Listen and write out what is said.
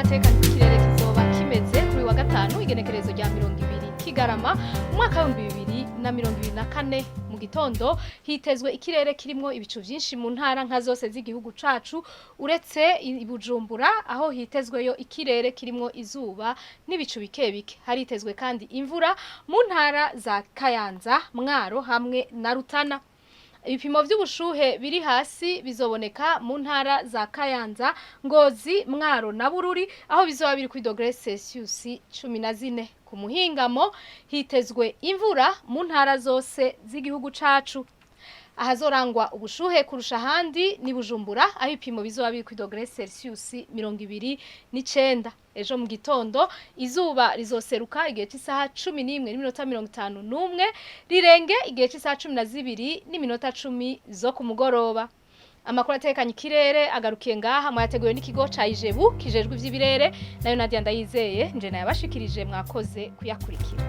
atekanye ikirere kizoba kimeze kuri wa gatanu igenekerezo rya 20 Kigarama umwaka wa 2024 mu gitondo hitezwe ikirere kirimo ibicu byinshi mu ntara nka zose z'igihugu cacu uretse ibujumbura aho hitezweyo ikirere kirimo izuba n'ibicu bikebike haritezwe kandi imvura mu ntara za Kayanza Mwaro hamwe na Rutana. Ibipimo vy'ubushuhe biri hasi bizoboneka mu ntara za Kayanza, Ngozi, Mwaro na Bururi aho bizoba biri kuri °C 14. Ku muhingamo hitezwe imvura mu ntara zose z'igihugu cacu. Ahazorangwa ubushuhe kurusha handi ni Bujumbura aho ipimo bizoba biri kuri °C 29. Ejo mu gitondo izuba rizoseruka igihe cy'isaha 11:51 rirenge igihe cy'isaha 12:10 zo ku mugoroba. Amakuru atekanye ikirere agarukiye ngaha mwateguye n'ikigo ca Ijebu kijejwe ivy'ibirere nayo Nadia Ndayizeye nje nayabashikirije mwakoze kuyakurikira.